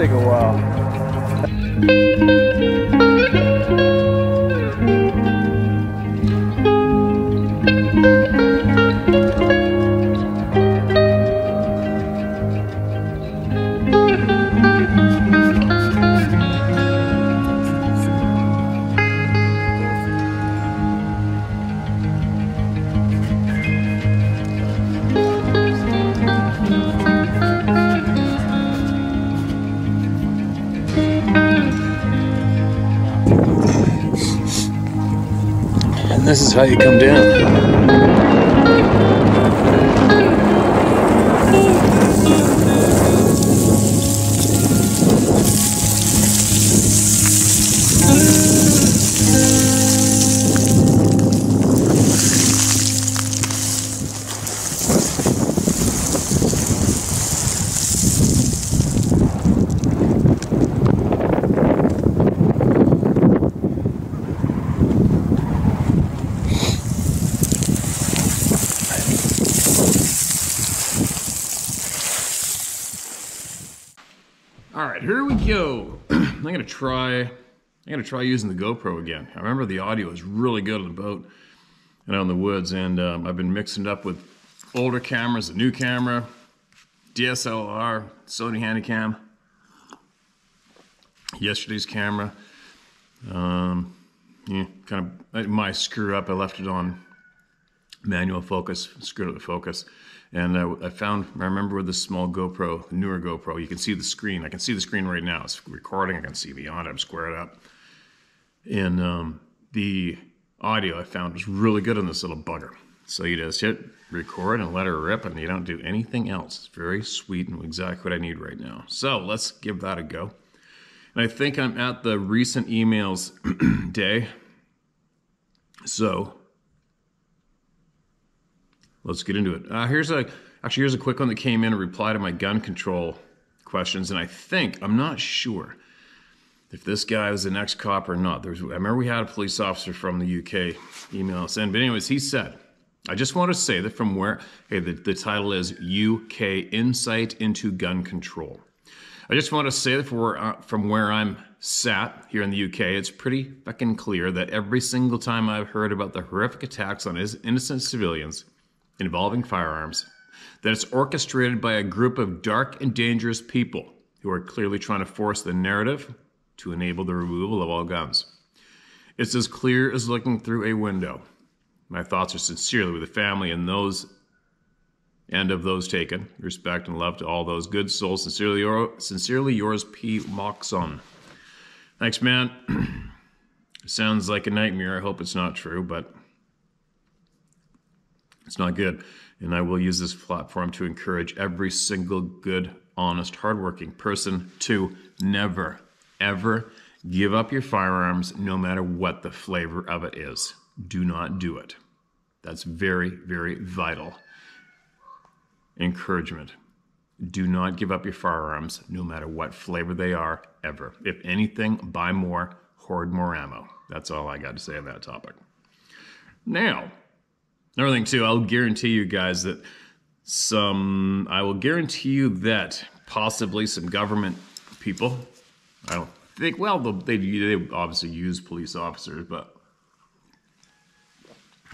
take a while. And this is how you come down. All right, here we go. I'm gonna try using the GoPro again. I remember the audio was really good on the boat and out in the woods, and I've been mixing it up with older cameras, a new camera, DSLR, Sony Handycam, yesterday's camera. Yeah, kind of my screw up. I left it on manual focus, screwed up the focus. And I remember with this small GoPro, the newer GoPro, you can see the screen. I can see the screen right now. It's recording. I can see beyond it. I'm squared up. And the audio I found was really good on this little bugger. So you just hit record and let her rip, and you don't do anything else. It's very sweet and exactly what I need right now. So let's give that a go. And I think I'm at the recent emails day. So let's get into it. Here's a quick one that came in, a reply to my gun control questions, and I'm not sure if this guy was an ex-cop or not. I remember we had a police officer from the UK email us in, but anyways, he said, I just want to say that from where, the title is UK Insight into Gun Control. I just want to say that from where I'm sat here in the UK, it's pretty fucking clear that every single time I've heard about the horrific attacks on innocent civilians involving firearms, that it's orchestrated by a group of dark and dangerous people who are clearly trying to force the narrative to enable the removal of all guns. It's as clear as looking through a window. My thoughts are sincerely with the family and of those taken. Respect and love to all those good souls. Sincerely yours, P. Moxon. Thanks, man. Sounds like a nightmare. I hope it's not true, but it's not good. And I will use this platform to encourage every single good, honest, hardworking person to never, ever give up your firearms, no matter what the flavor of it is. Do not do it. That's very, very vital encouragement. Do not give up your firearms, no matter what flavor they are, ever. If anything, buy more, hoard more ammo. That's all I got to say on that topic. Now, another thing too, I'll guarantee you guys that possibly some government people, I don't think, well, they obviously use police officers, but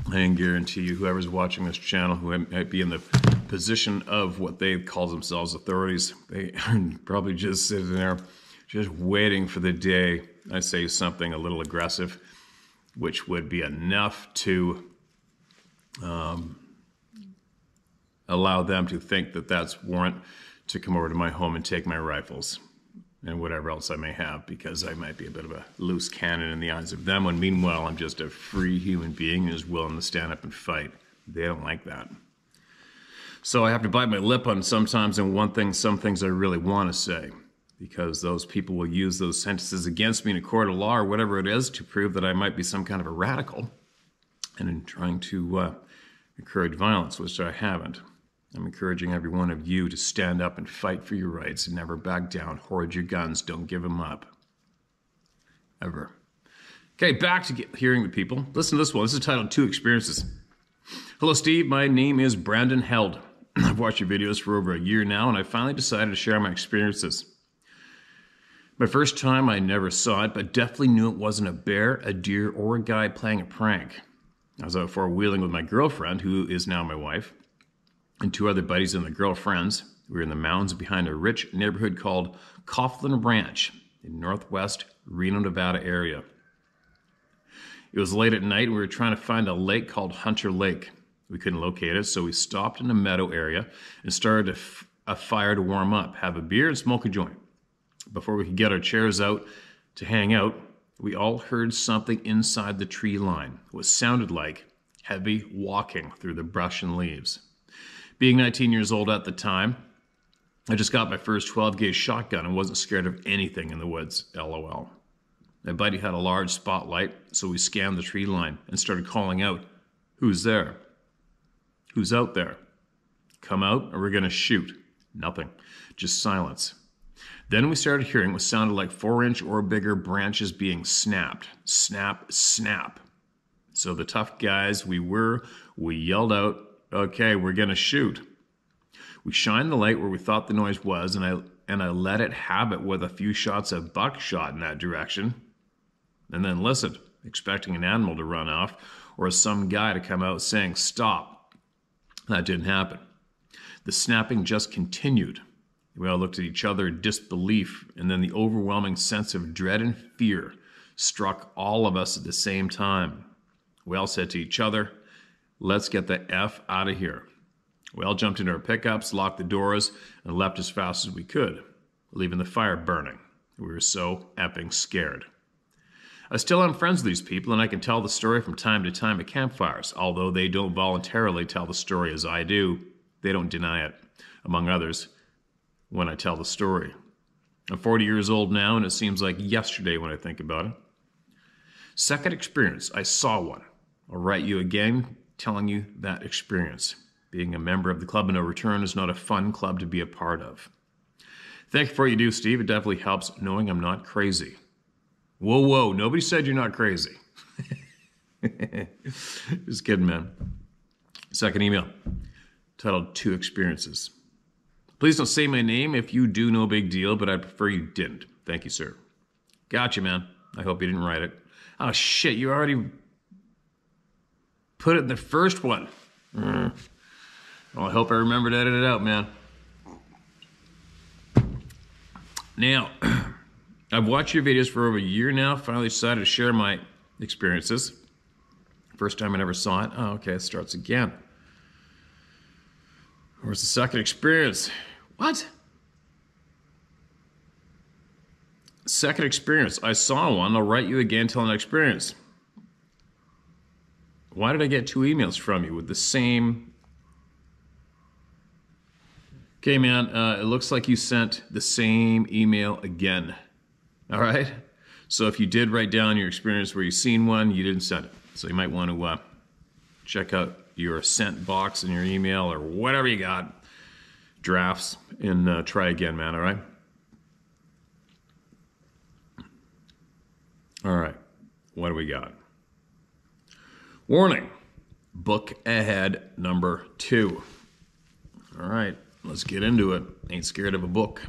I can guarantee you whoever's watching this channel who might be in the position of what they call themselves authorities, they are probably just sitting there just waiting for the day I say something a little aggressive, which would be enough to allow them to think that that's warrant to come over to my home and take my rifles and whatever else I may have, because I might be a bit of a loose cannon in the eyes of them, when meanwhile I'm just a free human being who's willing to stand up and fight. They don't like that. So I have to bite my lip on sometimes and some things I really want to say, because those people will use those sentences against me in a court of law or whatever it is to prove that I might be some kind of a radical and in trying to encourage violence, which I haven't. I'm encouraging every one of you to stand up and fight for your rights and never back down. Hoard your guns. Don't give them up. Ever. Okay, back to hearing the people. Listen to this one. This is titled Two Experiences. Hello, Steve. My name is Brandon Held. I've watched your videos for over a year now, and I finally decided to share my experiences. My first time, I never saw it, but definitely knew it wasn't a bear, a deer, or a guy playing a prank. I was out four-wheeling with my girlfriend, who is now my wife, and two other buddies and their girlfriends. We were in the mountains behind a rich neighborhood called Coughlin Ranch in northwest Reno, Nevada area. It was late at night, and we were trying to find a lake called Hunter Lake. We couldn't locate it, so we stopped in a meadow area and started a fire to warm up, have a beer, and smoke a joint. Before we could get our chairs out to hang out, we all heard something inside the tree line. What sounded like heavy walking through the brush and leaves. Being 19 years old at the time, I just got my first 12-gauge shotgun and wasn't scared of anything in the woods, LOL. My buddy had a large spotlight, so we scanned the tree line and started calling out, "Who's there? Who's out there? Come out or we're gonna shoot." Nothing, just silence. Then we started hearing what sounded like 4-inch or bigger branches being snapped. Snap, snap. So the tough guys we yelled out, "Okay, we're gonna shoot." We shined the light where we thought the noise was, and I let it have it with a few shots of buckshot in that direction. And then listened, expecting an animal to run off or some guy to come out saying, "Stop." That didn't happen. The snapping just continued. We all looked at each other in disbelief, and then the overwhelming sense of dread and fear struck all of us at the same time. We all said to each other, "Let's get the F out of here." We all jumped into our pickups, locked the doors, and left as fast as we could, leaving the fire burning. We were so effing scared. I still am friends with these people, and I can tell the story from time to time at campfires. Although they don't voluntarily tell the story as I do, they don't deny it, among others, when I tell the story. I'm 40 years old now, and it seems like yesterday when I think about it. Second experience, I saw one. I'll write you again telling you that experience. Being a member of the Club of No Return is not a fun club to be a part of. Thank you for what you do, Steve. It definitely helps knowing I'm not crazy. Whoa, whoa, nobody said you're not crazy. Just kidding, man. Second email, titled Two Experiences. Please don't say my name. If you do, no big deal, but I'd prefer you didn't. Thank you, sir. Gotcha, man. I hope you didn't write it. Oh, shit, you already put it in the first one. Well, I hope I remember to edit it out, man. Now, I've watched your videos for over a year now. Finally decided to share my experiences. First time I ever saw it. Oh, okay, it starts again. Where's the second experience? What? Second experience. I saw one. I'll write you again till an experience. Why did I get two emails from you with the same... Okay, man, it looks like you sent the same email again. All right? So if you did write down your experience where you've seen one, you didn't send it. So you might want to check out your sent box in your email or whatever you got, drafts, and try again, man, all right? All right, what do we got? Warning, book ahead number 2. All right, let's get into it. Ain't scared of a book.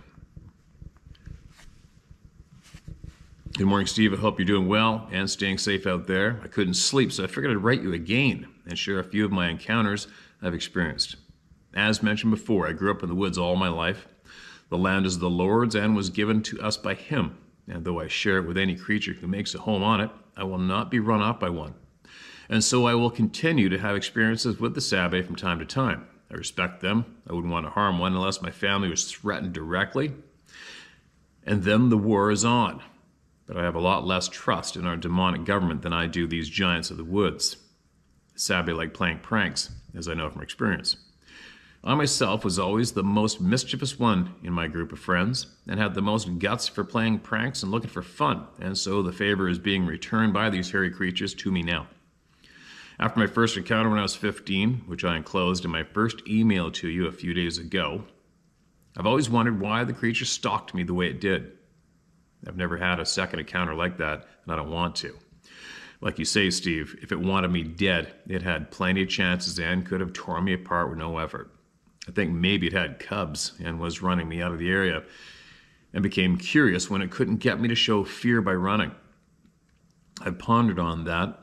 Good morning, Steve. I hope you're doing well and staying safe out there. I couldn't sleep, so I figured I'd write you again and share a few of my encounters I've experienced. As mentioned before, I grew up in the woods all my life. The land is the Lord's and was given to us by Him. And though I share it with any creature who makes a home on it, I will not be run off by one. And so I will continue to have experiences with the Sabbath from time to time. I respect them. I wouldn't want to harm one unless my family was threatened directly. And then the war is on. But I have a lot less trust in our demonic government than I do these giants of the woods. Sabbath like playing pranks, as I know from experience. I myself was always the most mischievous one in my group of friends and had the most guts for playing pranks and looking for fun, and so the favor is being returned by these hairy creatures to me now. After my first encounter when I was 15, which I enclosed in my first email to you a few days ago, I've always wondered why the creature stalked me the way it did. I've never had a second encounter like that, and I don't want to. Like you say, Steve, if it wanted me dead, it had plenty of chances and could have torn me apart with no effort. I think maybe it had cubs and was running me out of the area. and became curious when it couldn't get me to show fear by running. I've pondered on that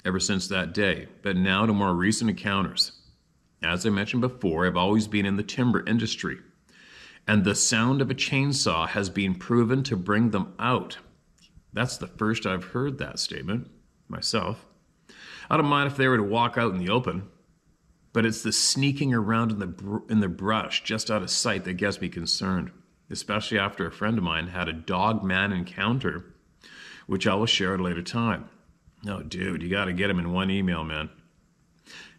ever since that day, but now to more recent encounters. As I mentioned before, I've always been in the timber industry, and the sound of a chainsaw has been proven to bring them out. That's the first I've heard that statement myself. I don't mind if they were to walk out in the open, but it's the sneaking around in the brush just out of sight that gets me concerned, especially after a friend of mine had a dog-man encounter, which I will share at a later time. Oh, dude, you got to get him in one email, man.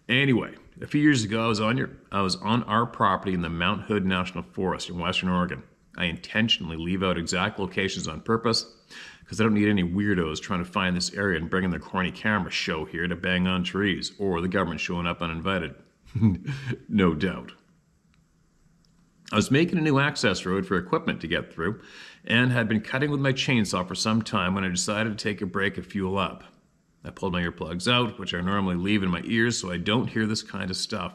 Anyway, a few years ago, I was on our property in the Mount Hood National Forest in Western Oregon. I intentionally leave out exact locations on purpose because I don't need any weirdos trying to find this area and bringing their corny camera show here to bang on trees, or the government showing up uninvited. No doubt. I was making a new access road for equipment to get through and had been cutting with my chainsaw for some time when I decided to take a break and fuel up. I pulled my earplugs out, which I normally leave in my ears so I don't hear this kind of stuff.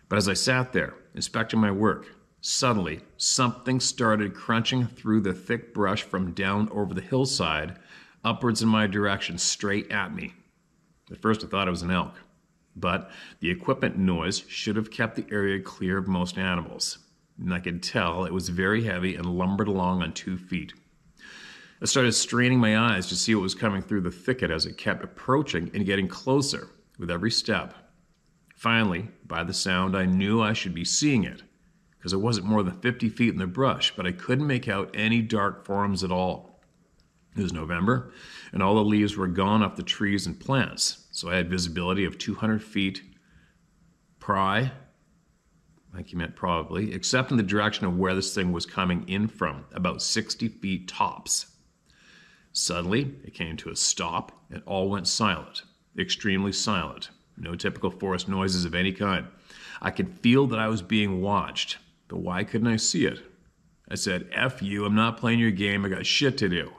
But as I sat there, inspecting my work, suddenly something started crunching through the thick brush from down over the hillside, upwards in my direction, straight at me. At first I thought it was an elk, but the equipment noise should have kept the area clear of most animals. And I could tell it was very heavy and lumbered along on 2 feet. I started straining my eyes to see what was coming through the thicket as it kept approaching and getting closer with every step. Finally, by the sound, I knew I should be seeing it, because it wasn't more than 50 feet in the brush, but I couldn't make out any dark forms at all. It was November, and all the leaves were gone off the trees and plants, so I had visibility of 200 feet I think you meant probably, except in the direction of where this thing was coming in from, about 60 feet tops. Suddenly, it came to a stop, and all went silent, extremely silent. No typical forest noises of any kind. I could feel that I was being watched, but why couldn't I see it? I said, F you, I'm not playing your game, I got shit to do.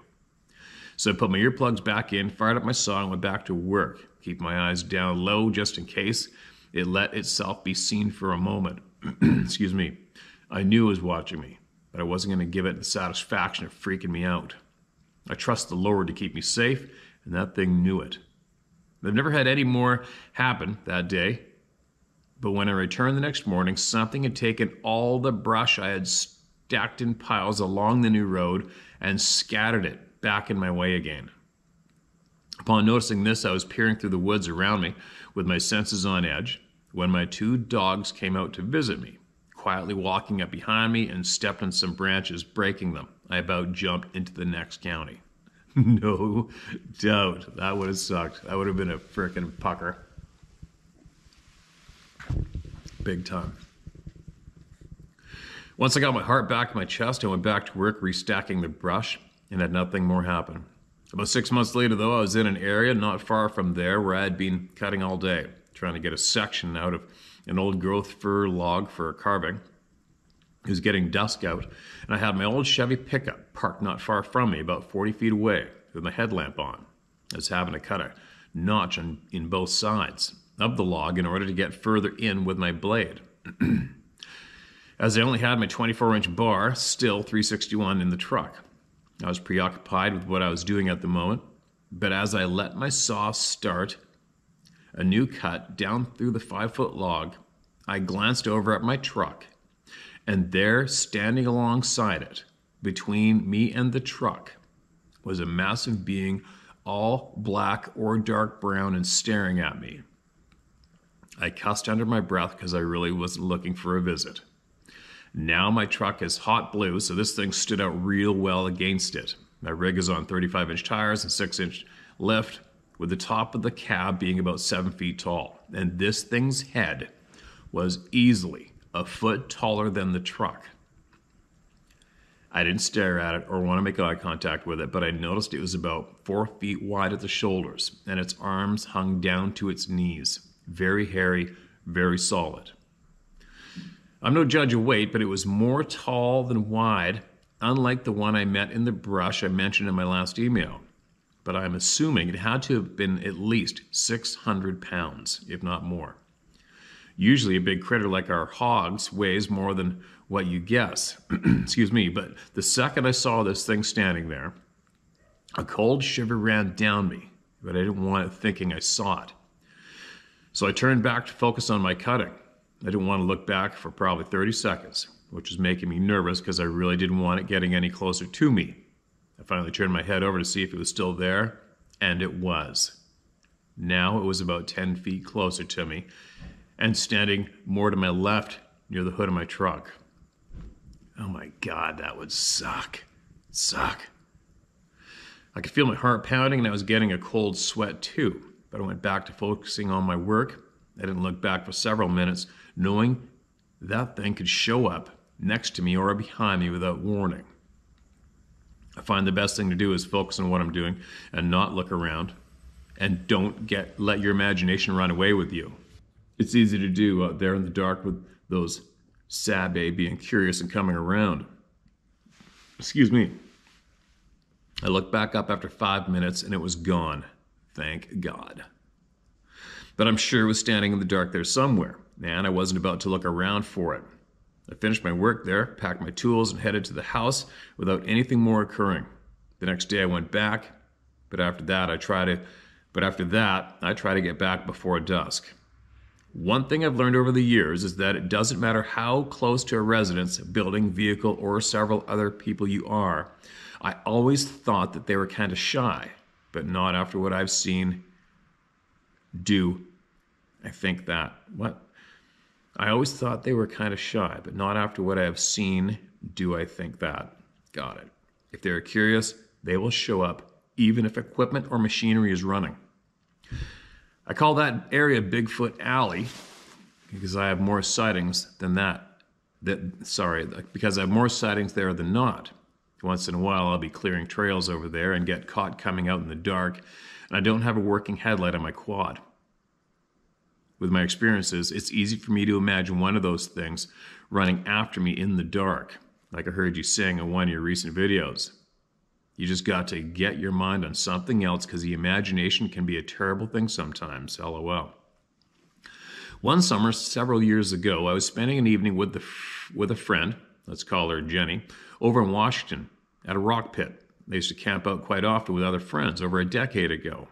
So I put my earplugs back in, fired up my saw, and went back to work, keep my eyes down low just in case it let itself be seen for a moment. Excuse me. I knew it was watching me, but I wasn't going to give it the satisfaction of freaking me out. I trust the Lord to keep me safe, and that thing knew it. I've never had any more happen that day, but when I returned the next morning, something had taken all the brush I had stacked in piles along the new road and scattered it back in my way again. Upon noticing this, I was peering through the woods around me with my senses on edge when my 2 dogs came out to visit me, quietly walking up behind me and stepped on some branches, breaking them. I about jumped into the next county. No doubt. That would have sucked. That would have been a frickin' pucker. Big time. Once I got my heart back in my chest, I went back to work restacking the brush and had nothing more happen. About 6 months later, though, I was in an area not far from there where I had been cutting all day, trying to get a section out of an old growth fir log for carving. It was getting dusk out, and I had my old Chevy pickup parked not far from me, about 40 feet away, with my headlamp on. I was having to cut a notch in both sides of the log in order to get further in with my blade. As I only had my 24-inch bar, still 361, in the truck. I was preoccupied with what I was doing at the moment, but as I let my saw start a new cut down through the 5-foot log, I glanced over at my truck, and there, standing alongside it, between me and the truck, was a massive being, all black or dark brown and staring at me. I cussed under my breath because I really wasn't looking for a visit. Now my truck is hot blue, so this thing stood out real well against it. My rig is on 35-inch tires and 6-inch lift, with the top of the cab being about 7 feet tall. And this thing's head was easily a foot taller than the truck. I didn't stare at it or want to make eye contact with it, but I noticed it was about 4 feet wide at the shoulders, and its arms hung down to its knees. Very hairy, very solid. I'm no judge of weight, but it was more tall than wide, unlike the one I met in the brush I mentioned in my last email. But I'm assuming it had to have been at least 600 pounds, if not more. Usually a big critter like our hogs weighs more than what you guess. Excuse me, but the second I saw this thing standing there, a cold shiver ran down me, but I didn't want it thinking I saw it. So I turned back to focus on my cutting. I didn't want to look back for probably 30 seconds, which was making me nervous because I really didn't want it getting any closer to me. I finally turned my head over to see if it was still there, and it was. Now it was about 10 feet closer to me and standing more to my left near the hood of my truck. Oh my God, that would suck. Suck. I could feel my heart pounding and I was getting a cold sweat too, but I went back to focusing on my work. I didn't look back for several minutes, knowing that thing could show up next to me or behind me without warning. I find the best thing to do is focus on what I'm doing and not look around, and don't let your imagination run away with you. It's easy to do out there in the dark with those sabe being curious and coming around. Excuse me. I looked back up after 5 minutes and it was gone. Thank God. But I'm sure it was standing in the dark there somewhere, and I wasn't about to look around for it. I finished my work there, packed my tools, and headed to the house without anything more occurring. The next day I went back, but after that I try to get back before dusk. One thing I've learned over the years is that it doesn't matter how close to a residence, building, vehicle, or several other people you are. I always thought that they were kind of shy, but not after what I've seen do. I always thought they were kind of shy, but not after what I have seen do I think that. Got it. If they're curious, they will show up, even if equipment or machinery is running. I call that area Bigfoot Alley because I have more sightings because I have more sightings there than not. Once in a while, I'll be clearing trails over there and get caught coming out in the dark, and I don't have a working headlight on my quad. With my experiences, it's easy for me to imagine one of those things running after me in the dark, like I heard you saying in one of your recent videos. You just got to get your mind on something else because the imagination can be a terrible thing sometimes, LOL. One summer, several years ago, I was spending an evening with a friend, let's call her Jenny, over in Washington at a rock pit. They used to camp out quite often with other friends over a decade ago.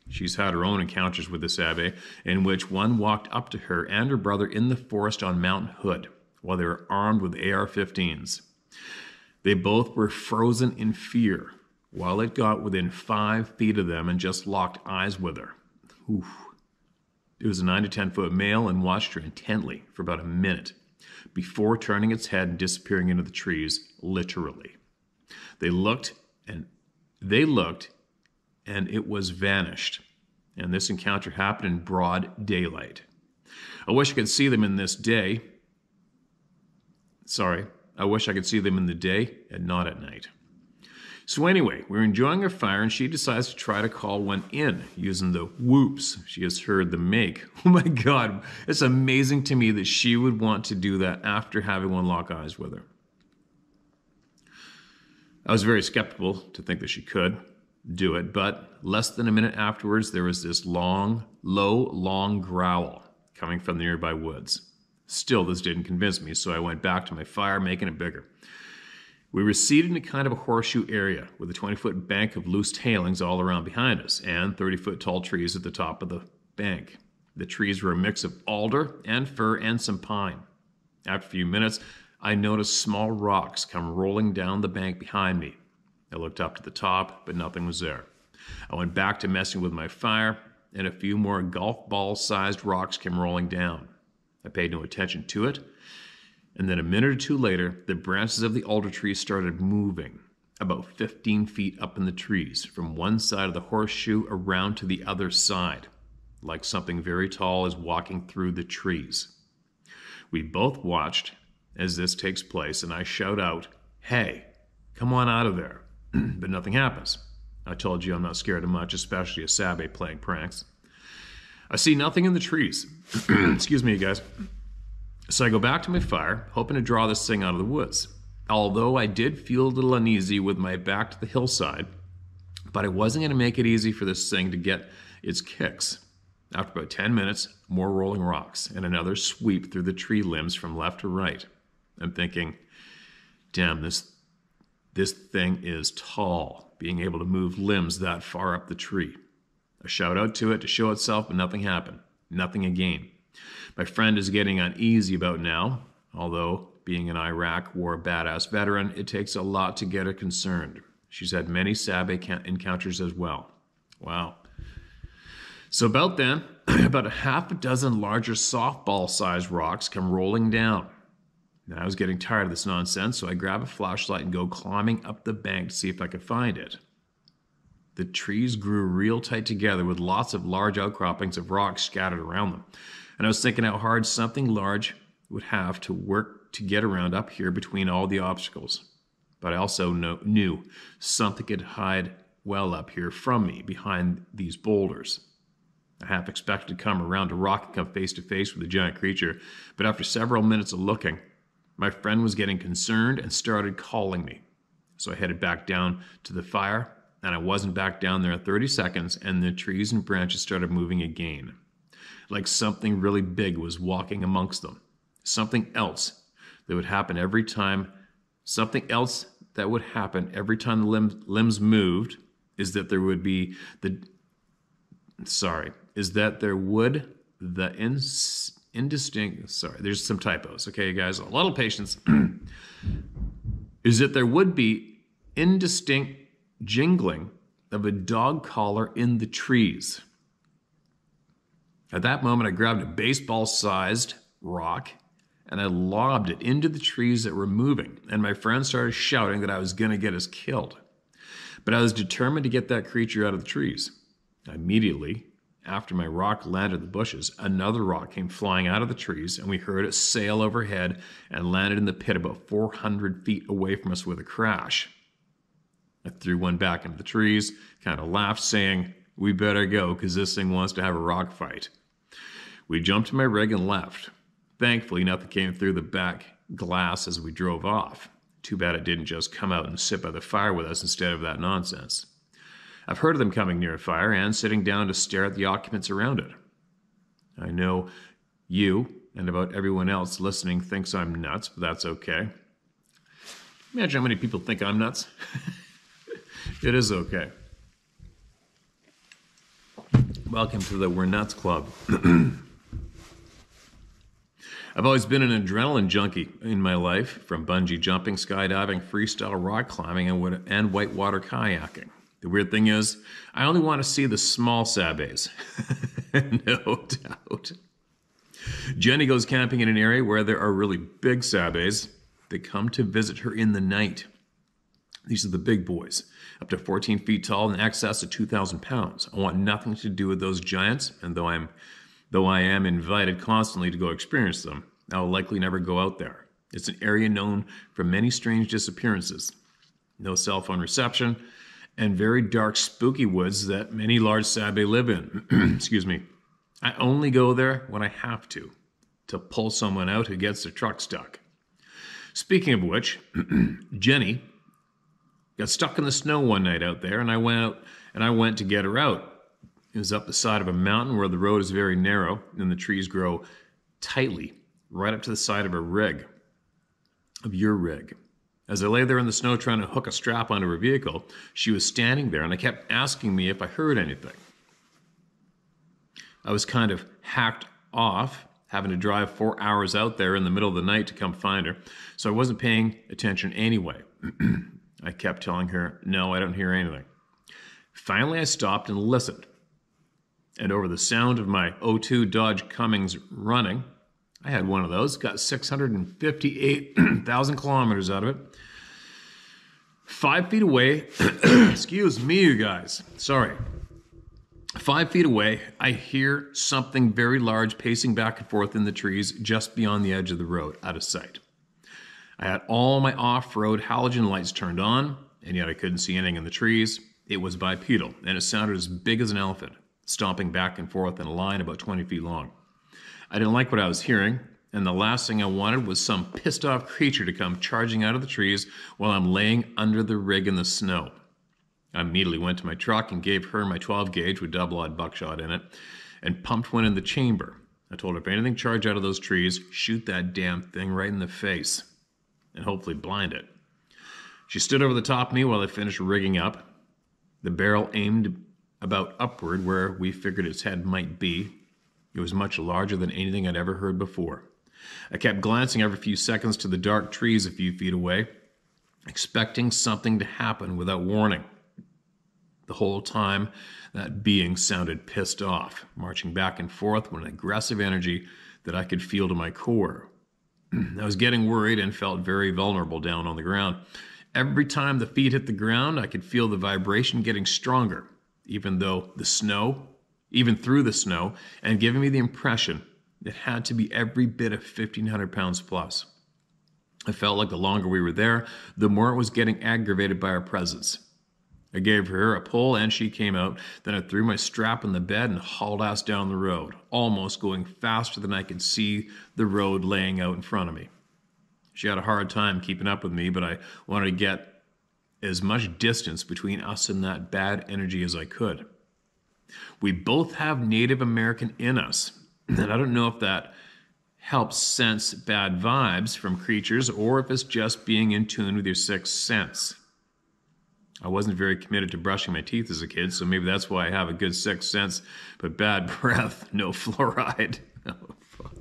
She's had her own encounters with this abbé, in which one walked up to her and her brother in the forest on Mount Hood while they were armed with AR-15s. They both were frozen in fear while it got within 5 feet of them and just locked eyes with her. Oof. It was a 9 to 10 foot male and watched her intently for about a minute before turning its head and disappearing into the trees, literally. They looked and it was vanished. And this encounter happened in broad daylight. I wish I could see them in the day and not at night. So anyway, we were enjoying our fire and she decides to try to call one in using the whoops she has heard them make. Oh my God, it's amazing to me that she would want to do that after having one lock eyes with her. I was very skeptical to think that she could do it, but less than a minute afterwards, there was this low, long growl coming from the nearby woods. Still, this didn't convince me, so I went back to my fire, making it bigger. We were seated in a kind of a horseshoe area with a 20-foot bank of loose tailings all around behind us and 30-foot tall trees at the top of the bank. The trees were a mix of alder and fir and some pine. After a few minutes, I noticed small rocks come rolling down the bank behind me. I looked up to the top, but nothing was there. I went back to messing with my fire, and a few more golf ball-sized rocks came rolling down. I paid no attention to it, and then a minute or two later, the branches of the alder trees started moving, about 15 feet up in the trees, from one side of the horseshoe around to the other side, like something very tall is walking through the trees. We both watched as this takes place, and I shout out, "Hey, come on out of there." But nothing happens. I told you I'm not scared of much, especially a Sabe playing pranks. I see nothing in the trees. Excuse me, guys. So I go back to my fire, hoping to draw this thing out of the woods. Although I did feel a little uneasy with my back to the hillside, but I wasn't going to make it easy for this thing to get its kicks. After about 10 minutes, more rolling rocks and another sweep through the tree limbs from left to right. I'm thinking, damn, this thing is tall, being able to move limbs that far up the tree. I shout out to it to show itself, but nothing happened. Nothing again. My friend is getting uneasy about now, although being an Iraq War badass veteran, it takes a lot to get her concerned. She's had many Sabe encounters as well. Wow. So about then, about a half a dozen larger softball-sized rocks come rolling down. Now, I was getting tired of this nonsense, so I grab a flashlight and go climbing up the bank to see if I could find it. The trees grew real tight together with lots of large outcroppings of rocks scattered around them. And I was thinking how hard something large would have to work to get around up here between all the obstacles. But I also knew something could hide well up here from me behind these boulders. I half expected to come around a rock and come face to face with a giant creature, but after several minutes of looking, my friend was getting concerned and started calling me. So I headed back down to the fire, and I wasn't back down there in 30 seconds, and the trees and branches started moving again. Like something really big was walking amongst them. Something else that would happen every time the limbs moved is that there would be there's some typos, okay, guys, a little patience, is that there would be indistinct jingling of a dog collar in the trees. At that moment, I grabbed a baseball-sized rock and I lobbed it into the trees that were moving, and my friend started shouting that I was going to get us killed. But I was determined to get that creature out of the trees. Immediately, after my rock landed in the bushes, another rock came flying out of the trees, and we heard it sail overhead and landed in the pit about 400 feet away from us with a crash. I threw one back into the trees, kind of laughed, saying, "We better go, because this thing wants to have a rock fight." We jumped in my rig and left. Thankfully, nothing came through the back glass as we drove off. Too bad it didn't just come out and sit by the fire with us instead of that nonsense. I've heard of them coming near a fire and sitting down to stare at the occupants around it. I know you and about everyone else listening thinks I'm nuts, but that's okay. Imagine how many people think I'm nuts. It is okay. Welcome to the We're Nuts Club. I've always been an adrenaline junkie in my life, from bungee jumping, skydiving, freestyle rock climbing, and whitewater kayaking. The weird thing is, I only want to see the small Sabes. No doubt. Jenny goes camping in an area where there are really big Sabes. They come to visit her in the night. These are the big boys, up to 14 feet tall and in excess of 2,000 pounds. I want nothing to do with those giants, and though I am invited constantly to go experience them, I will likely never go out there. It's an area known for many strange disappearances, no cell phone reception, and very dark, spooky woods that many large Sabe live in. Excuse me. I only go there when I have to pull someone out who gets their truck stuck. Speaking of which, Jenny got stuck in the snow one night out there, and I went to get her out. It was up the side of a mountain where the road is very narrow and the trees grow tightly right up to the side of your rig. As I lay there in the snow trying to hook a strap onto her vehicle, she was standing there and I kept asking me if I heard anything. I was kind of hacked off, having to drive 4 hours out there in the middle of the night to come find her, so I wasn't paying attention anyway. I kept telling her, "No, I don't hear anything." Finally, I stopped and listened. And over the sound of my 02 Dodge Cummins running, I had one of those, got 658,000 kilometers out of it. 5 feet away, excuse me, you guys, sorry. 5 feet away, I hear something very large pacing back and forth in the trees just beyond the edge of the road, out of sight. I had all my off-road halogen lights turned on, and yet I couldn't see anything in the trees. It was bipedal, and it sounded as big as an elephant, stomping back and forth in a line about 20 feet long. I didn't like what I was hearing, and the last thing I wanted was some pissed-off creature to come charging out of the trees while I'm laying under the rig in the snow. I immediately went to my truck and gave her my 12 gauge with double-aught buckshot in it, and pumped one in the chamber. I told her, if anything charged out of those trees, shoot that damn thing right in the face and hopefully blind it. She stood over the top of me while I finished rigging up. The barrel aimed about upward where we figured its head might be. It was much larger than anything I'd ever heard before. I kept glancing every few seconds to the dark trees a few feet away, expecting something to happen without warning. The whole time, that being sounded pissed off, marching back and forth with an aggressive energy that I could feel to my core. I was getting worried and felt very vulnerable down on the ground. Every time the feet hit the ground, I could feel the vibration getting stronger, even through the snow, and giving me the impression it had to be every bit of 1,500 pounds plus. I felt like the longer we were there, the more it was getting aggravated by our presence. I gave her a pull and she came out. Then I threw my strap in the bed and hauled ass down the road, almost going faster than I could see the road laying out in front of me. She had a hard time keeping up with me, but I wanted to get as much distance between us and that bad energy as I could. We both have Native American in us, and I don't know if that helps sense bad vibes from creatures or if it's just being in tune with your sixth sense. I wasn't very committed to brushing my teeth as a kid, so maybe that's why I have a good sixth sense, but bad breath, no fluoride. Oh, fuck.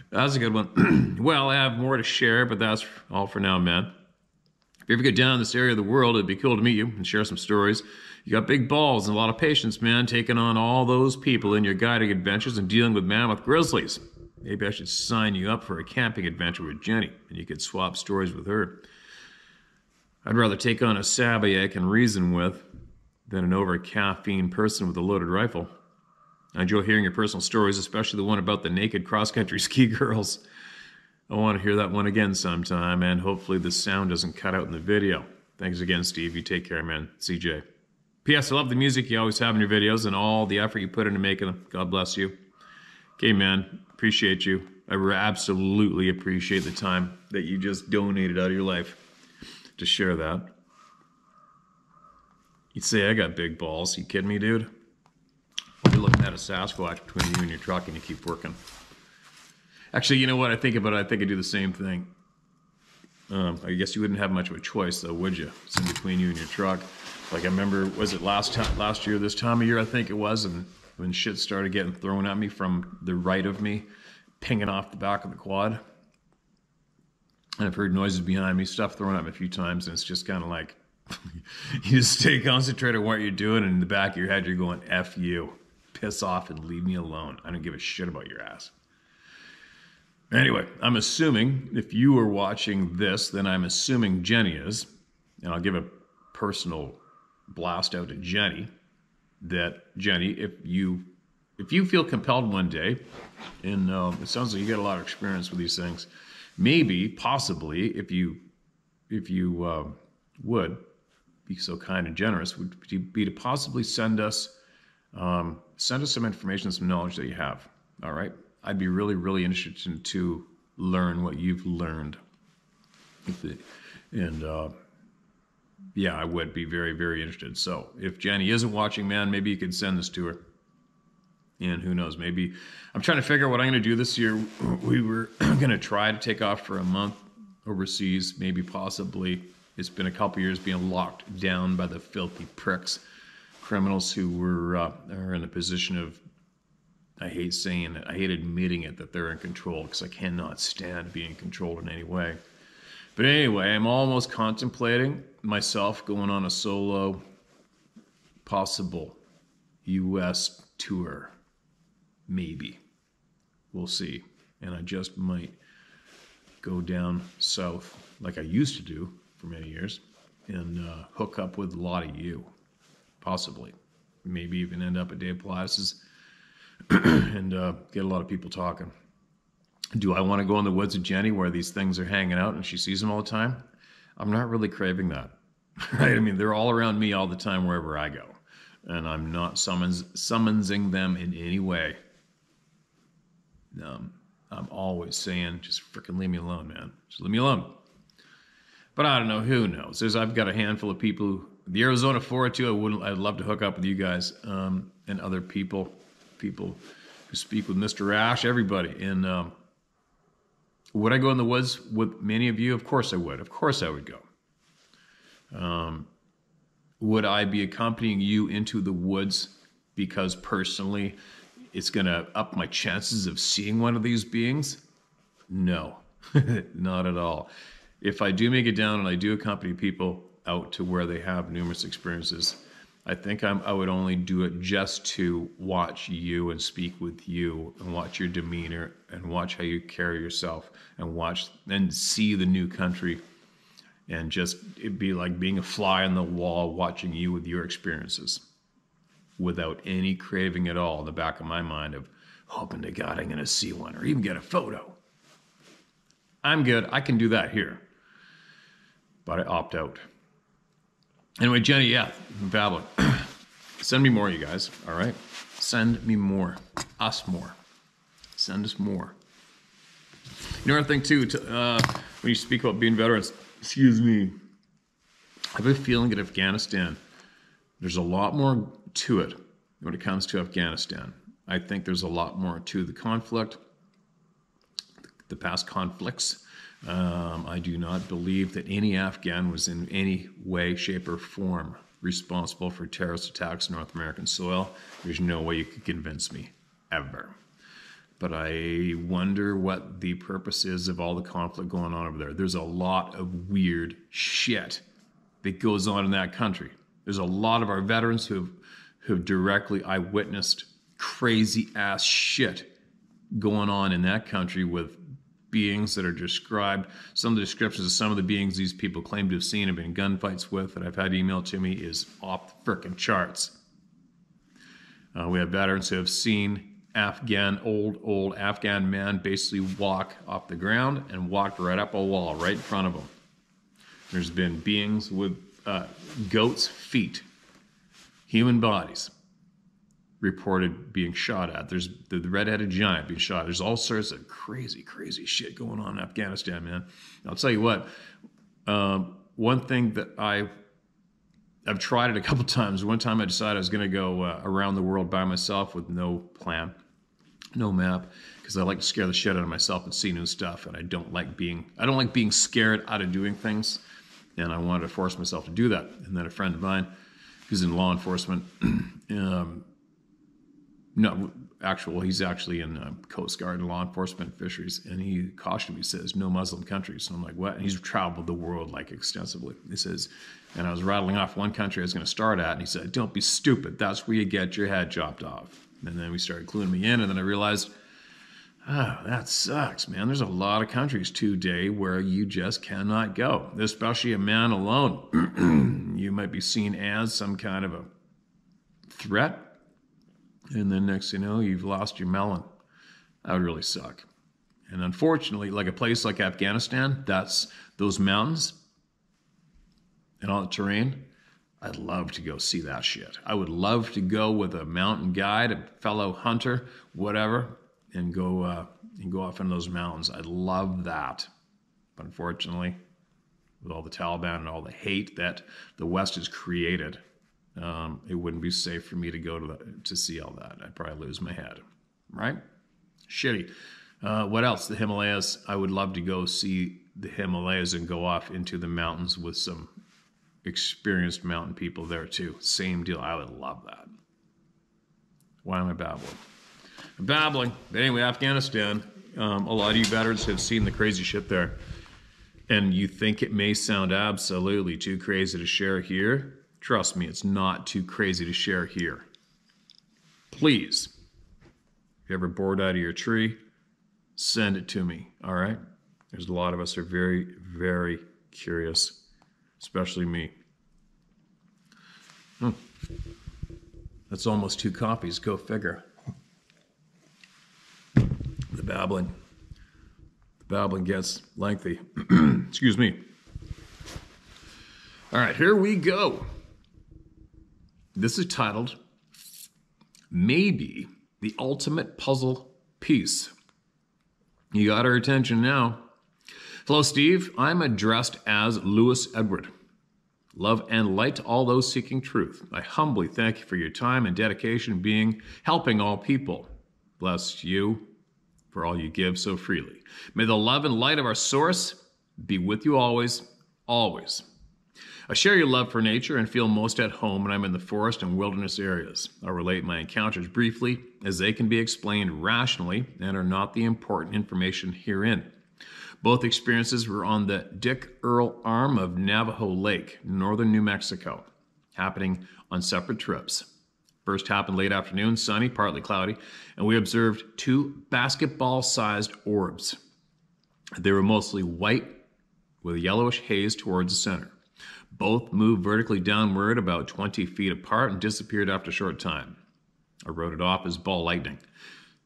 That's a good one. Well, I have more to share, but that's all for now, man. If you ever get down in this area of the world, it'd be cool to meet you and share some stories. You got big balls and a lot of patience, man, taking on all those people in your guiding adventures and dealing with mammoth grizzlies. Maybe I should sign you up for a camping adventure with Jenny, and you could swap stories with her. I'd rather take on a savvy I can reason with than an over-caffeine person with a loaded rifle. I enjoy hearing your personal stories, especially the one about the naked cross-country ski girls. I want to hear that one again sometime, and hopefully the sound doesn't cut out in the video. Thanks again, Steve. You take care, man. CJ. P.S. I love the music you always have in your videos and all the effort you put into making them. God bless you. Okay, man. Appreciate you. I absolutely appreciate the time that you just donated out of your life to share that. You'd say I got big balls. You kidding me, dude? You're looking at a Sasquatch between you and your truck and you keep working. Actually, you know what I think about it? I think I do the same thing. I guess you wouldn't have much of a choice, though, would you? It's in between you and your truck. Like I remember, was it last year, this time of year, I think it was, and when shit started getting thrown at me from the right of me, pinging off the back of the quad. And I've heard noises behind me, stuff thrown at me a few times, and it's just kind of like, you just stay concentrated on what you're doing, and in the back of your head, you're going, F you. Piss off and leave me alone. I don't give a shit about your ass. Anyway, I'm assuming, if you are watching this, then I'm assuming Jenny is, and I'll give a personal blast out to Jenny, that Jenny, if you feel compelled one day, and it sounds like you got a lot of experience with these things, maybe, possibly, if you would be so kind and generous, would be to possibly send us some information, some knowledge that you have. All right, I'd be really, really interested to learn what you've learned, yeah, I would be very, very interested. So if Jenny isn't watching, man, maybe you could send this to her. And who knows, maybe I'm trying to figure out what I'm going to do this year. We were going to try to take off for a month overseas, maybe possibly. It's been a couple years being locked down by the filthy pricks, criminals who are in a position of, I hate saying it, I hate admitting it, that they're in control, because I cannot stand being controlled in any way. But anyway, I'm almost contemplating myself going on a solo possible U.S. tour. Maybe. We'll see. And I just might go down south like I used to do for many years and hook up with a lot of you. Possibly. Maybe even end up at Dave Pilates' and get a lot of people talking. Do I want to go in the woods with Jenny where these things are hanging out and she sees them all the time? I'm not really craving that. Right? I mean, they're all around me all the time wherever I go. And I'm not summoning them in any way. I'm always saying, just freaking leave me alone, man. Just leave me alone. But I don't know. Who knows? I've got a handful of people. The Arizona 402, I'd love to hook up with you guys and other people. people who speak with Mr. Ash, everybody. And would I go in the woods with many of you? Of course I would. Of course I would go. Would I be accompanying you into the woods because personally it's going to up my chances of seeing one of these beings? No, not at all. If I do make it down and I do accompany people out to where they have numerous experiences, I think I would only do it just to watch you and speak with you and watch your demeanor and watch how you carry yourself and watch and see the new country, and just it'd be like being a fly on the wall watching you with your experiences without any craving at all in the back of my mind of hoping to God I'm going to see one or even get a photo. I'm good. I can do that here. But I opt out. Anyway, Jenny, yeah, I'm babbling. Send me more, you guys, all right? Send me more. Us more. Send us more. You know, another thing, too, when you speak about being veterans, excuse me, I have a feeling that Afghanistan, there's a lot more to it when it comes to Afghanistan. I think there's a lot more to the conflict, the past conflicts. I do not believe that any Afghan was in any way, shape, or form responsible for terrorist attacks on North American soil. There's no way you could convince me, ever. But I wonder what the purpose is of all the conflict going on over there. There's a lot of weird shit that goes on in that country. There's a lot of our veterans who have directly eyewitnessed crazy ass shit going on in that country with beings that are described. Some of the descriptions of some of the beings these people claim to have seen and been in gunfights with that I've had emailed to me is off the frickin' charts. We have veterans who have seen old Afghan man basically walk off the ground and walked right up a wall right in front of them. There's been beings with goats' feet, human bodies, reported being shot at. There's the red-headed giant being shot. There's all sorts of crazy, crazy shit going on in Afghanistan, man. I'll tell you what, one thing that I've tried it a couple times. One time I decided I was going to go around the world by myself with no plan, no map, because I like to scare the shit out of myself and see new stuff, and I don't like being scared out of doing things, and I wanted to force myself to do that. And then a friend of mine who's in law enforcement, he's actually in Coast Guard and law enforcement fisheries, and he cautioned me, says, no Muslim countries. And I'm like, what? And he's traveled the world like extensively. He says, and I was rattling off one country I was going to start at, and he said, don't be stupid. That's where you get your head chopped off. And then we started cluing me in, and then I realized, that sucks, man. There's a lot of countries today where you just cannot go, especially a man alone. You might be seen as some kind of a threat, and then next thing you know, you've lost your melon. That would really suck. And unfortunately, like a place like Afghanistan, that's those mountains and all the terrain, I'd love to go see that shit. I would love to go with a mountain guide, a fellow hunter, whatever, and go off in those mountains. I'd love that. But unfortunately, with all the Taliban and all the hate that the West has created, it wouldn't be safe for me to go to see all that. I'd probably lose my head, right? Shitty. What else? The Himalayas. I would love to go see the Himalayas and go off into the mountains with some experienced mountain people there too. Same deal. I would love that. Why am I babbling? I'm babbling. But anyway, Afghanistan. A lot of you veterans have seen the crazy shit there. And you think it may sound absolutely too crazy to share here. Trust me, it's not too crazy to share here. Please, if you're ever bored out of your tree, send it to me, all right? There's a lot of us are very, very curious, especially me. That's almost 2 copies, go figure. The babbling gets lengthy. Excuse me. All right, here we go. This is titled, Maybe the Ultimate Puzzle Piece. You got our attention now. Hello, Steve. I'm addressed as Lewis Edward. Love and light to all those seeking truth. I humbly thank you for your time and dedication helping all people. Bless you for all you give so freely. May the love and light of our source be with you always, always. I share your love for nature and feel most at home when I'm in the forest and wilderness areas. I'll relate my encounters briefly, as they can be explained rationally and are not the important information herein. Both experiences were on the Dick Earl Arm of Navajo Lake, northern New Mexico, happening on separate trips. First happened late afternoon, sunny, partly cloudy, and we observed 2 basketball-sized orbs. They were mostly white with a yellowish haze towards the center. Both moved vertically downward about 20 feet apart and disappeared after a short time. I wrote it off as ball lightning.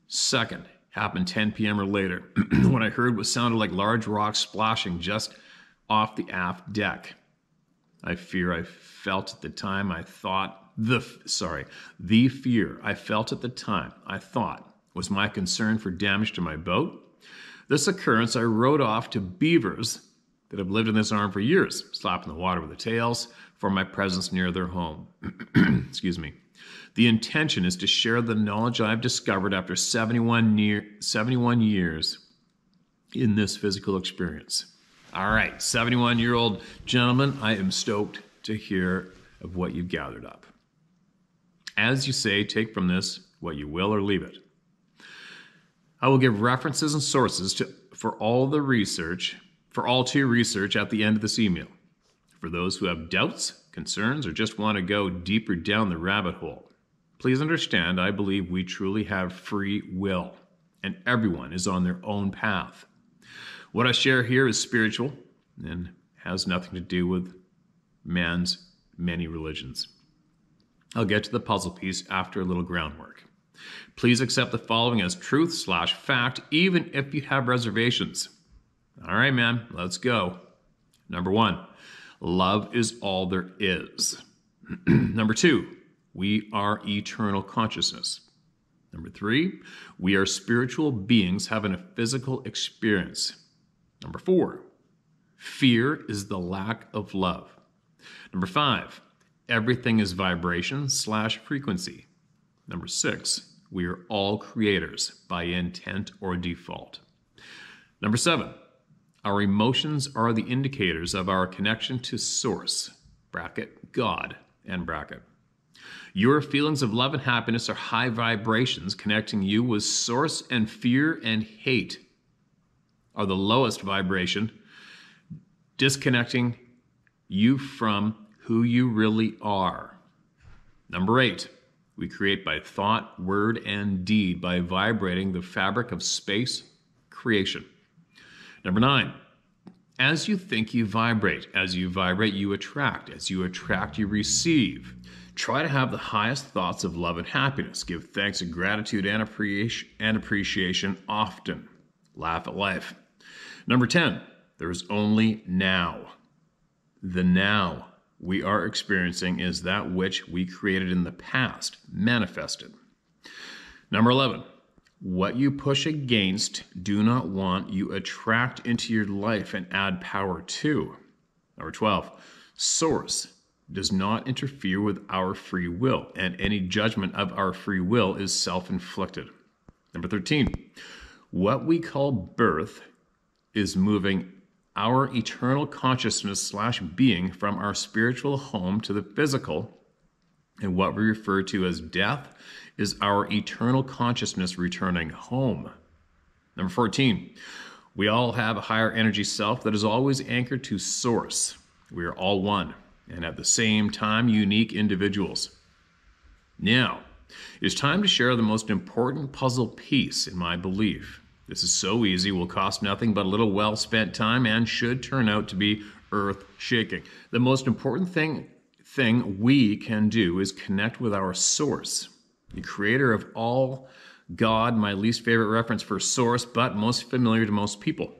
Second happened 10 p.m. or later, when I heard what sounded like large rocks splashing just off the aft deck. The fear I felt at the time I thought was my concern for damage to my boat. This occurrence I wrote off to beavers that have lived in this arm for years, slapping the water with their tails for my presence near their home. Excuse me. The intention is to share the knowledge I've discovered after 71 years in this physical experience. All right, 71-year-old gentleman, I am stoked to hear of what you've gathered up. As you say, take from this what you will or leave it. I will give references and sources for all to research at the end of this email. For those who have doubts, concerns, or just want to go deeper down the rabbit hole, please understand I believe we truly have free will, and everyone is on their own path. What I share here is spiritual and has nothing to do with man's many religions. I'll get to the puzzle piece after a little groundwork. Please accept the following as truth/fact, even if you have reservations. All right, man, let's go. Number 1, love is all there is. Number 2, we are eternal consciousness. Number 3, we are spiritual beings having a physical experience. Number 4, fear is the lack of love. Number 5, everything is vibration/frequency. Number 6, we are all creators by intent or default. Number 7, our emotions are the indicators of our connection to Source, bracket, God, end bracket. Your feelings of love and happiness are high vibrations connecting you with Source, and fear and hate are the lowest vibration, disconnecting you from who you really are. Number 8, we create by thought, word, and deed by vibrating the fabric of space creation. Number 9, as you think, you vibrate. As you vibrate, you attract. As you attract, you receive. Try to have the highest thoughts of love and happiness. Give thanks and gratitude and appreciation often. Laugh at life. Number 10, there is only now. The now we are experiencing is that which we created in the past, manifested. Number 11, what you push against, do not want, you attract into your life and add power to. Number 12, Source does not interfere with our free will, and any judgment of our free will is self-inflicted. Number 13, what we call birth is moving our eternal consciousness/being from our spiritual home to the physical, and what we refer to as death is our eternal consciousness returning home. Number 14, we all have a higher energy self that is always anchored to Source. We are all one, and at the same time, unique individuals. Now, it's time to share the most important puzzle piece in my belief. This is so easy, will cost nothing but a little well-spent time, and should turn out to be earth-shaking. The most important thing we can do is connect with our Source, the creator of all, God, my least favorite reference for Source, but most familiar to most people.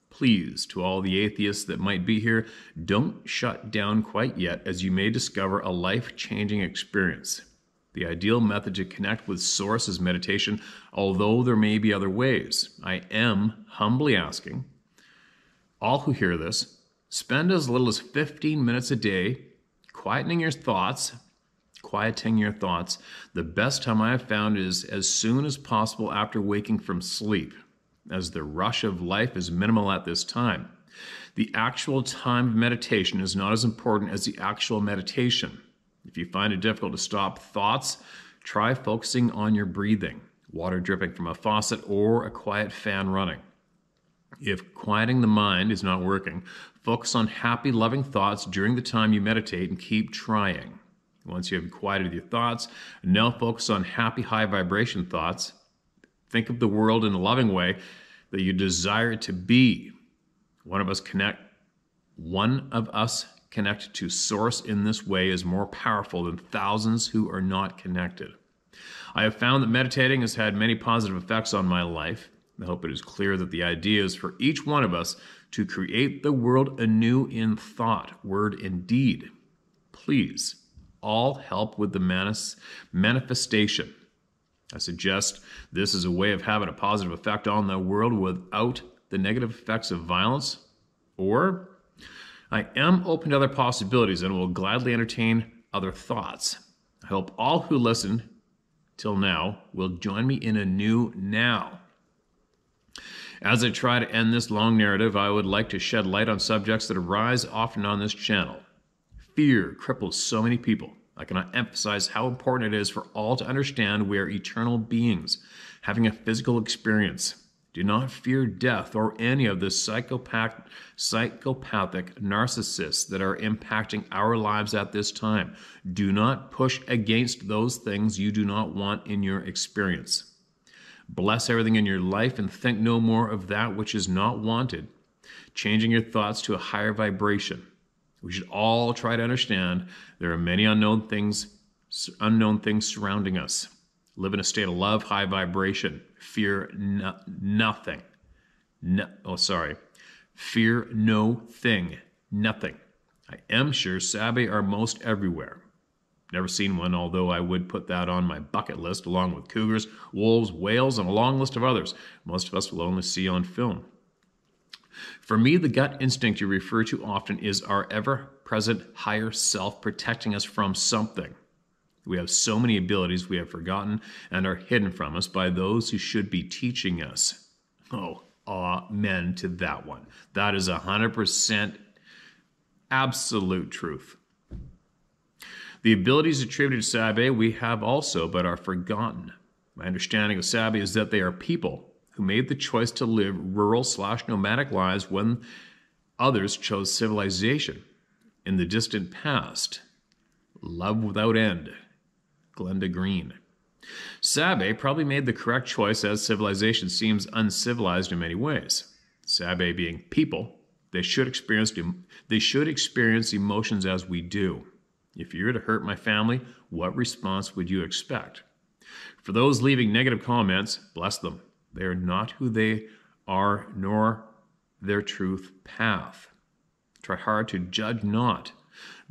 Please, to all the atheists that might be here, don't shut down quite yet, as you may discover a life-changing experience. The ideal method to connect with Source is meditation, although there may be other ways. I am humbly asking all who hear this, spend as little as 15 minutes a day Quieting your thoughts, the best time I have found is as soon as possible after waking from sleep, as the rush of life is minimal at this time. The actual time of meditation is not as important as the actual meditation. If you find it difficult to stop thoughts, try focusing on your breathing, water dripping from a faucet, or a quiet fan running. If quieting the mind is not working, focus on happy, loving thoughts during the time you meditate and keep trying. Once you have quieted your thoughts, now focus on happy, high vibration thoughts. Think of the world in a loving way that you desire it to be. One of us connected to Source in this way is more powerful than thousands who are not connected. I have found that meditating has had many positive effects on my life. I hope it is clear that the idea is for each one of us to create the world anew in thought, word, and deed. Please, all help with the manifestation. I suggest this is a way of having a positive effect on the world without the negative effects of violence. Or, I am open to other possibilities and will gladly entertain other thoughts. I hope all who listened till now will join me in a new now. As I try to end this long narrative, I would like to shed light on subjects that arise often on this channel. Fear cripples so many people. I cannot emphasize how important it is for all to understand we are eternal beings, having a physical experience. Do not fear death or any of the psychopathic narcissists that are impacting our lives at this time. Do not push against those things you do not want in your experience. Bless everything in your life and think no more of that which is not wanted, changing your thoughts to a higher vibration. We should all try to understand there are many unknown things surrounding us. Live in a state of love, high vibration. Fear nothing. Fear no thing. Nothing. I am sure Sabe are most everywhere. Never seen one, although I would put that on my bucket list along with cougars, wolves, whales, and a long list of others most of us will only see on film. For me, the gut instinct you refer to often is our ever-present higher self protecting us from something. We have so many abilities we have forgotten and are hidden from us by those who should be teaching us. Oh, amen to that one. That is 100% absolute truth. The abilities attributed to Sabe we have also, but are forgotten. My understanding of Sabe is that they are people who made the choice to live rural/nomadic lives when others chose civilization. In the distant past, love without end. Glenda Green. Sabe probably made the correct choice as civilization seems uncivilized in many ways. Sabe being people, they should experience emotions as we do. If you were to hurt my family, what response would you expect? For those leaving negative comments, bless them. They are not who they are, nor their truth path. Try hard to judge not.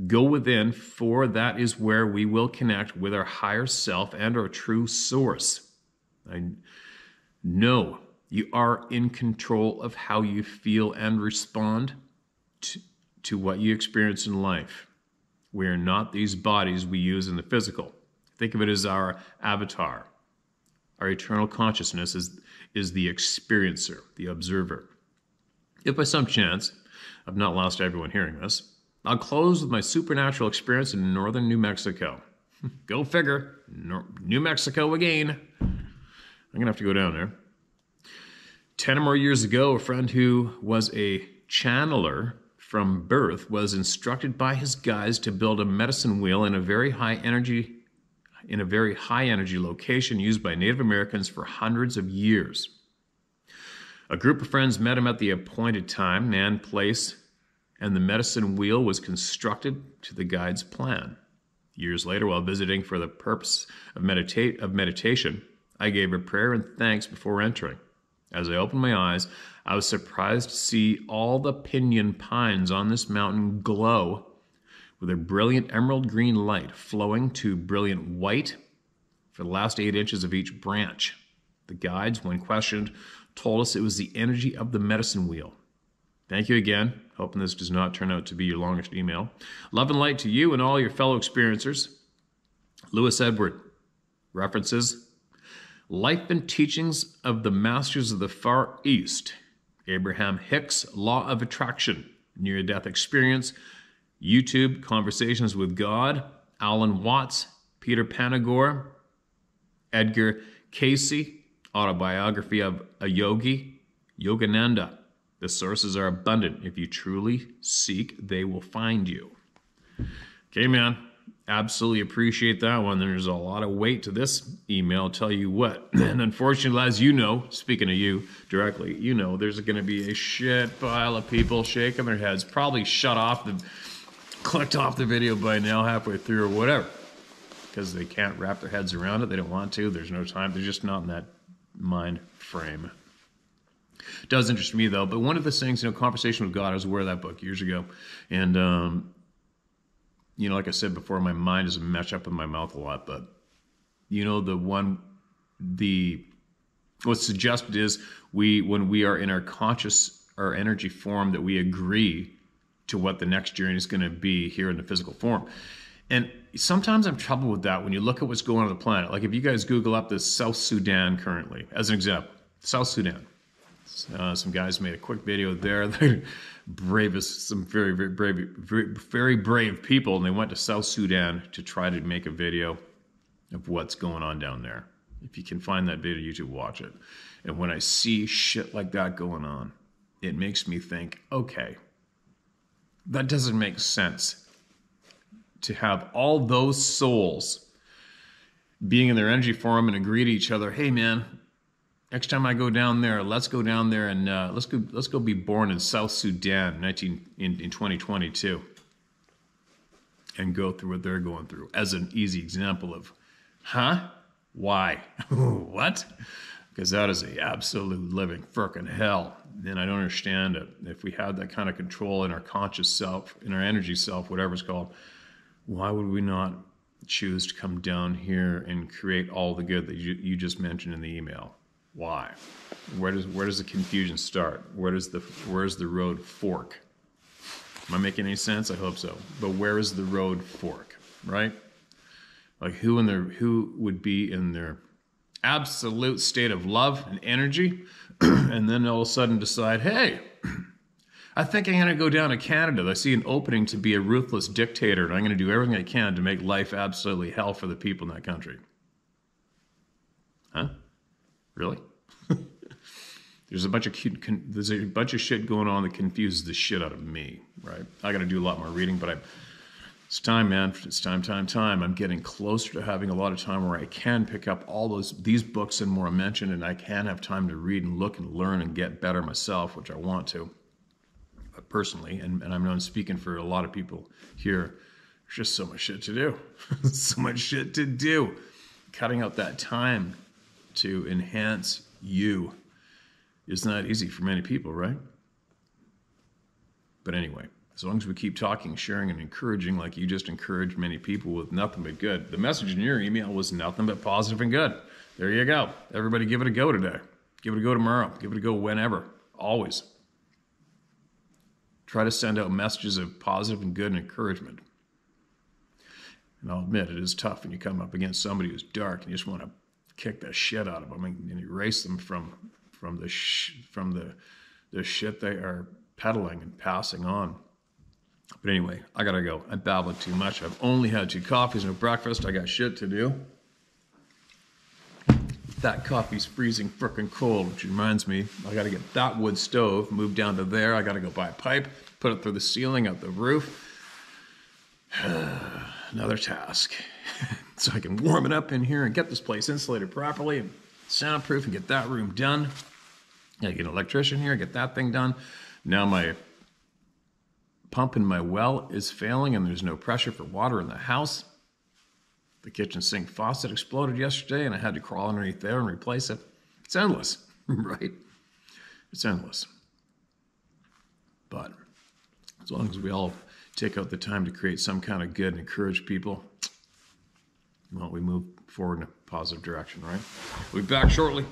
Go within, for that is where we will connect with our higher self and our true source. I know you are in control of how you feel and respond to what you experience in life. We are not these bodies we use in the physical. Think of it as our avatar. Our eternal consciousness is the experiencer, the observer. If by some chance, I've not lost everyone hearing this, I'll close with my supernatural experience in northern New Mexico. Go figure, New Mexico again. I'm going to have to go down there. 10 or more years ago, a friend who was a channeler from birth was instructed by his guides to build a medicine wheel in a very high energy location used by Native Americans for hundreds of years. A group of friends met him at the appointed time and place, and the medicine wheel was constructed to the guide's plan. Years later, while visiting for the purpose of meditation, I gave a prayer and thanks before entering. As I opened my eyes, I was surprised to see all the pinyon pines on this mountain glow with a brilliant emerald green light flowing to brilliant white for the last 8 inches of each branch. The guides, when questioned, told us it was the energy of the medicine wheel. Thank you again. Hoping this does not turn out to be your longest email. Love and light to you and all your fellow experiencers. Lewis Edward. References. Life and Teachings of the Masters of the Far East. Abraham Hicks, Law of Attraction. Near-Death Experience. YouTube, Conversations with God. Alan Watts. Peter Panagore. Edgar Casey. Autobiography of a Yogi. Yogananda. The sources are abundant. If you truly seek, they will find you. Okay, man. Absolutely appreciate that one. There's a lot of weight to this email, I'll tell you what. And unfortunately, as you know, speaking of you directly, you know there's going to be a shit pile of people shaking their heads, probably clicked off the video by now halfway through or whatever, because they can't wrap their heads around it. They don't want to. There's no time. They're just not in that mind frame. It does interest me, though. But one of the things, Conversation with God, I was aware of that book years ago. And, like I said before, my mind doesn't match up with my mouth a lot. But, what's suggested is when we are in our energy form, that we agree to what the next journey is going to be here in the physical form. And sometimes I'm troubled with that when you look at what's going on the planet. Like if you guys Google up the South Sudan currently, as an example, South Sudan. Some guys made a quick video there. They're some very, very brave people, and they went to South Sudan to try to make a video of what's going on down there. If you can find that video, YouTube, watch it. And when I see shit like that going on, it makes me think, okay, that doesn't make sense to have all those souls being in their energy form and agree to each other, hey, man, next time I go down there, let's go down there and let's go be born in South Sudan in 2022 and go through what they're going through as an easy example of, why? What? Because that is a absolute living frickin' hell. And I don't understand it. If we had that kind of control in our conscious self, in our energy self, whatever it's called, why would we not choose to come down here and create all the good that you just mentioned in the email? Why? Where does the confusion start? Where's the road fork? Am I making any sense? I hope so. But where is the road fork, right? Like who would be in their absolute state of love and energy, and then all of a sudden decide, hey, I think I'm going to go down to Canada. I see an opening to be a ruthless dictator, and I'm going to do everything I can to make life absolutely hell for the people in that country. Huh? Really? There's a bunch of shit going on that confuses the shit out of me, right? I got to do a lot more reading, but it's time, man. It's time. I'm getting closer to having a lot of time where I can pick up all these books and more I mentioned, and I can have time to read and look and learn and get better myself, which I want to, personally. And I'm not speaking for a lot of people here. There's just so much shit to do. So much shit to do. Cutting out that time to enhance you is not easy for many people, right? But anyway, as long as we keep talking, sharing, and encouraging like you just encouraged many people with nothing but good. The message in your email was nothing but positive and good. There you go. Everybody give it a go today. Give it a go tomorrow. Give it a go whenever. Always. Try to send out messages of positive and good and encouragement. And I'll admit, it is tough when you come up against somebody who's dark and you just want to kick the shit out of them and erase them from the shit they are peddling and passing on. But anyway, I gotta go. I babbled too much. I've only had 2 coffees, no breakfast. I got shit to do. That coffee's freezing frickin' cold, which reminds me, I gotta get that wood stove moved down to there. I gotta go buy a pipe, put it through the ceiling, out the roof. Another task. So I can warm it up in here and get this place insulated properly and soundproof and get that room done. I get an electrician here, get that thing done. Now my pump in my well is failing and there's no pressure for water in the house. The kitchen sink faucet exploded yesterday and I had to crawl underneath there and replace it. It's endless, right? It's endless. But as long as we all take out the time to create some kind of good and encourage people, well, we move forward in a positive direction, right? We'll be back shortly.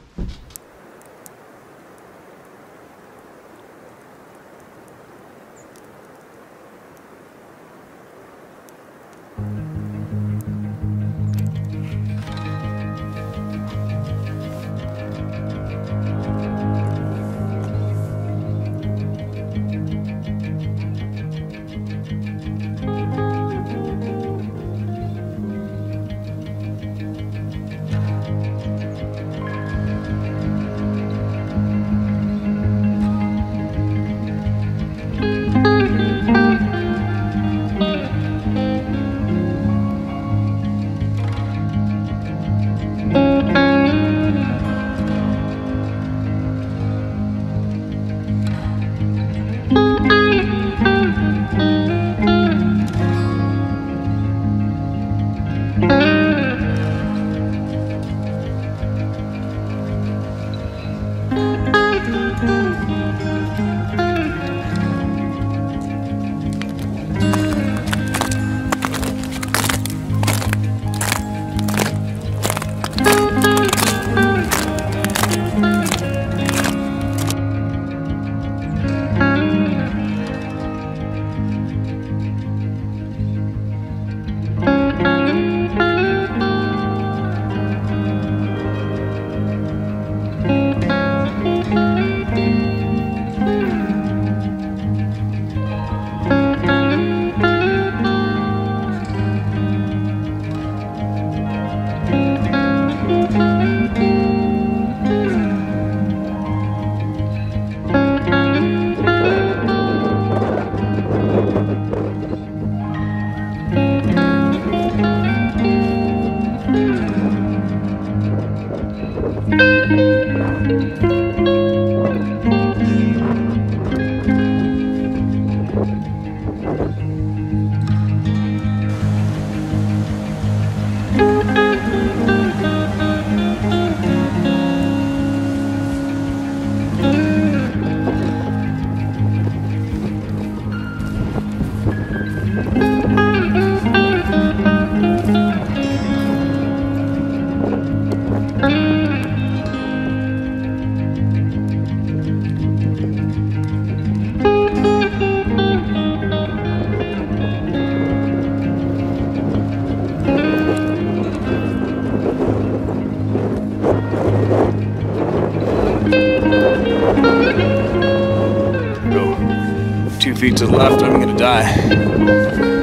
2 feet to the left, I'm gonna die.